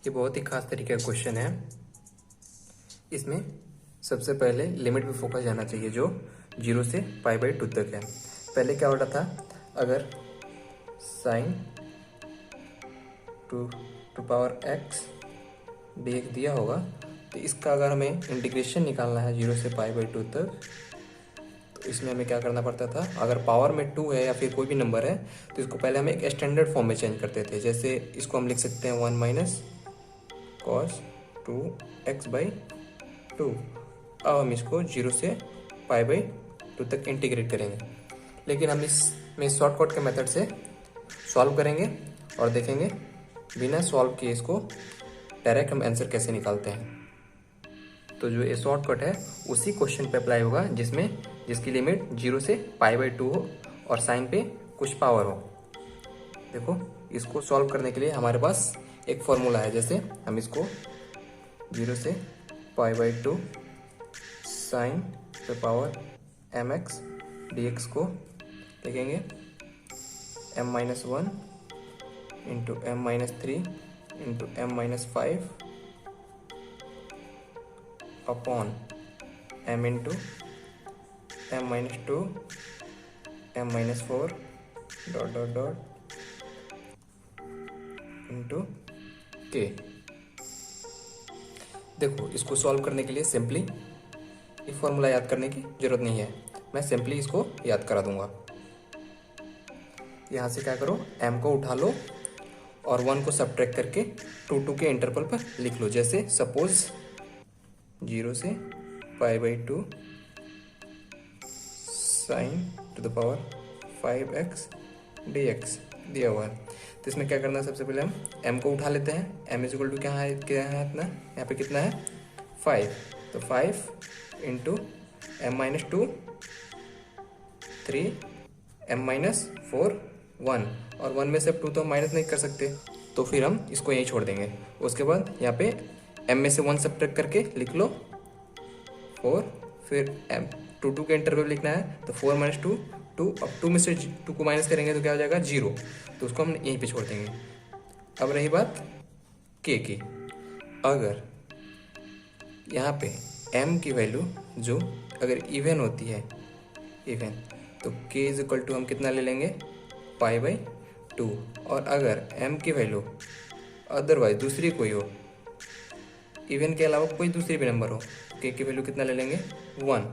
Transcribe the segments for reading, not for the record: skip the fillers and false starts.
ये बहुत ही खास तरीके का क्वेश्चन है। इसमें सबसे पहले लिमिट पे फोकस जाना चाहिए जो 0 से π/2 तक है। पहले क्या हो रहा था, अगर sign to power x dx दिया होगा तो इसका अगर हमें इंटीग्रेशन निकालना है 0 से π/2 तक, तो इसमें हमें क्या करना पड़ता था। अगर पावर में 2 है या फिर कोई भी नंबर है तो इसको पहले हम एक स्टैंडर्ड फॉर्म में चेंज करते थे। जैसे इसको हम लिख सकते हैं 1 - cos 2x/2। अब हम इसको 0 से π/2 तक इंटीग्रेट करेंगे, लेकिन हम इसमें शॉर्टकट के मेथड से सॉल्व करेंगे और देखेंगे बिना सॉल्व किए इसको डायरेक्ट हम आंसर कैसे निकालते हैं। तो जो ये शॉर्टकट है उसी क्वेश्चन पे अप्लाई होगा जिसकी लिमिट 0 से π/2 हो और साइन पे कुछ पावर हो। देखो, इसको सॉल्व करने के लिए हमारे पास एक फॉर्मूला है। जैसे हम इसको 0 से π/2 साइन पे पावर mx dx को लिखेंगे m-1 into m-3 into m-5 upon m into m-2 m-4 dot dot dot into k। देखो, इसको सॉल्व करने के लिए सिंपली ये फॉर्मूला याद करने की जरूरत नहीं है, मैं सिंपली इसको याद करा दूंगा। यहाँ से क्या करो, m को उठा लो और 1 को सब्ट्रैक्ट करके 2 के इंटरवल पर लिख लो। जैसे सपोज 0 से π/2 sine to the power 5x dx दिया हुआ है। तो इसमें क्या करना है, सबसे पहले हम m को उठा लेते हैं। m इक्वल टू क्या है इतना, यहाँ पे कितना है 5, तो 5 इंटू m-2 3 m-4 1, और 1 में से 2 तो हम माइनस नहीं कर सकते, तो फिर हम इसको यहीं छोड़ देंगे। उसके बाद यहाँ पे m में से 1 सब्ट्रैक्ट करके लिख लो 4, फिर m 2 के इंटरवल लिखना है, तो 4 - 2 2, अब 2 में से 2 को माइनस करेंगे तो क्या हो जाएगा 0, तो उसको हम यहीं पे छोड़ देंगे। अब रही बात k की, अगर यहाँ पे m की वैल्यू जो अगर इवन होती है इवन, तो k इक्वल टू हम कितना ले लेंगे π/2, और अगर m की वैल्यू अदरवाइज दूसरी कोई हो, इवन के अलावा कोई दूसरी भी नंबर हो, k की वैल्यू कितना ले लेंगे 1।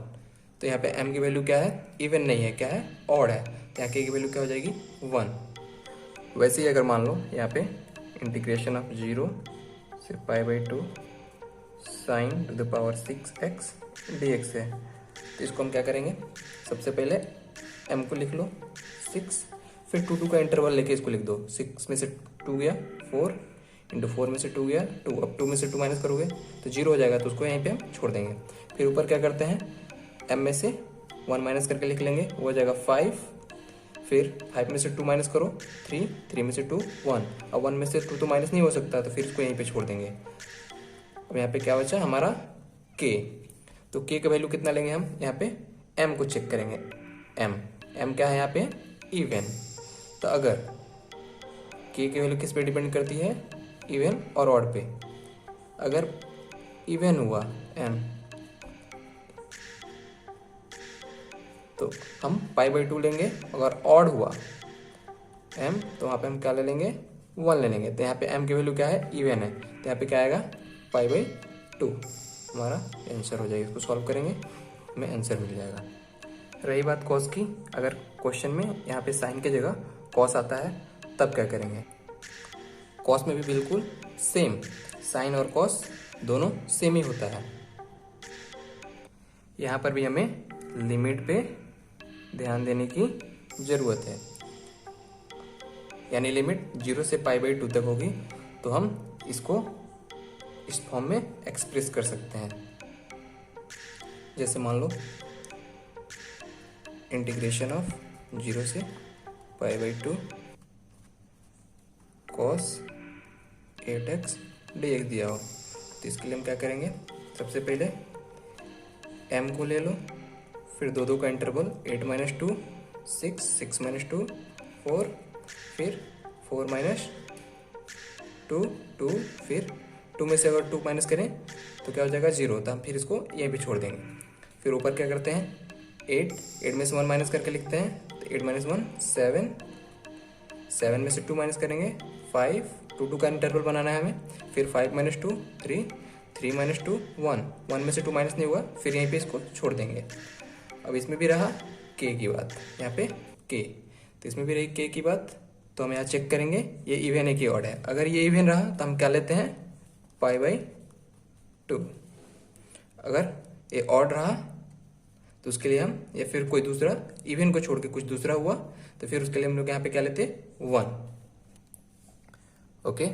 तो यहाँ पे m की वैल्यू क्या है, इवन नहीं है, क्या है ऑड है, तो यहाँ k की वैल्यू क्या हो जाएगी 1। वैसे ही अगर मान लो यहाँ पे इंटीग्रेशन ऑफ 0 से π/2 sine to the power 6x dx है, तो इसको हम क्या करेंगे, सबसे पहले m को लिख लो 6, फिर 2 का इंटरवल लेके इसको लिख दो। 6 में से 2 गया 4 इंटू 4 में से 2 गया 2, अब 2 में से 2 माइनस करोगे तो 0 हो जाएगा, तो उसको यहीं पे हम छोड़ देंगे। फिर ऊपर क्या करते हैं, m में से 1 माइनस करके लिख लेंगे, वो हो जाएगा 5, फिर 5 में से 2 माइनस करो 3, 3 में से 2 1, अब 1 में से 2 तो माइनस नहीं हो सकता, तो फिर इसको यहीं पे छोड़ देंगे। अब यहाँ पे क्या बचा हमारा k, तो k का वैल्यू कितना लेंगे हम, यहाँ पे m को चेक करेंगे। m क्या है यहाँ पे इवन, तो अगर k की वैल्यू किस पे डिपेंड करती है, इवन और ऑड पे। अगर इवन हुआ m तो हम π/2 लेंगे, अगर ऑड हुआ m तो वहाँ पे हम क्या ले लेंगे 1 ले लेंगे। तो यहाँ पे m की वैल्यू क्या है इवन है, तो यहाँ पे क्या आएगा π/2 हमारा आंसर हो जाएगा। इसको सॉल्व करेंगे हमें आंसर मिल जाएगा। रही बात कॉस की, अगर क्वेश्चन में यहाँ पे साइन की जगह कॉस आता है तब क्या करेंगे। कॉस में भी बिल्कुल सेम, साइन और कॉस दोनों सेम ही होता है। यहाँ पर भी हमें लिमिट पे ध्यान देने की ज़रूरत है, यानी लिमिट 0 से π/2 तक होगी, तो हम इसको इस फॉर्म में एक्सप्रेस कर सकते हैं। जैसे मान लो इंटीग्रेशन ऑफ 0 से π/2 cos 8x dx दिया हो, तो इसके लिए हम क्या करेंगे, सबसे पहले m को ले लो, फिर 2 का इंटरवल 8 - 2 6 6 - 2 4, फिर 4 - 2 2, फिर 2 में से अगर 2 माइनस करें तो क्या हो जाएगा 0, तो हम फिर इसको यहीं पे छोड़ देंगे। फिर ऊपर क्या करते हैं 8 में से 1 माइनस करके लिखते हैं, तो 8 माइनस 1 7, 7 में से 2 माइनस करेंगे 5, 2 का इंटरवल बनाना है हमें। फिर 5 माइनस 2 3, 3 माइनस 2 1, 1 में से 2 माइनस नहीं हुआ, फिर यहीं पे इसको छोड़ देंगे। अब इसमें भी रहा k की बात, यहाँ पे k, तो इसमें भी रही k की बात। तो हम यहाँ चेक करेंगे ये इवन है कि ऑड है। अगर ये इवन रहा तो हम क्या लेते हैं π/2। अगर ये ऑड रहा तो उसके लिए हम, या फिर कोई दूसरा इवन को छोड़ के कुछ दूसरा हुआ, तो फिर उसके लिए हम लोग यहाँ पे क्या लेते हैं 1। ओके।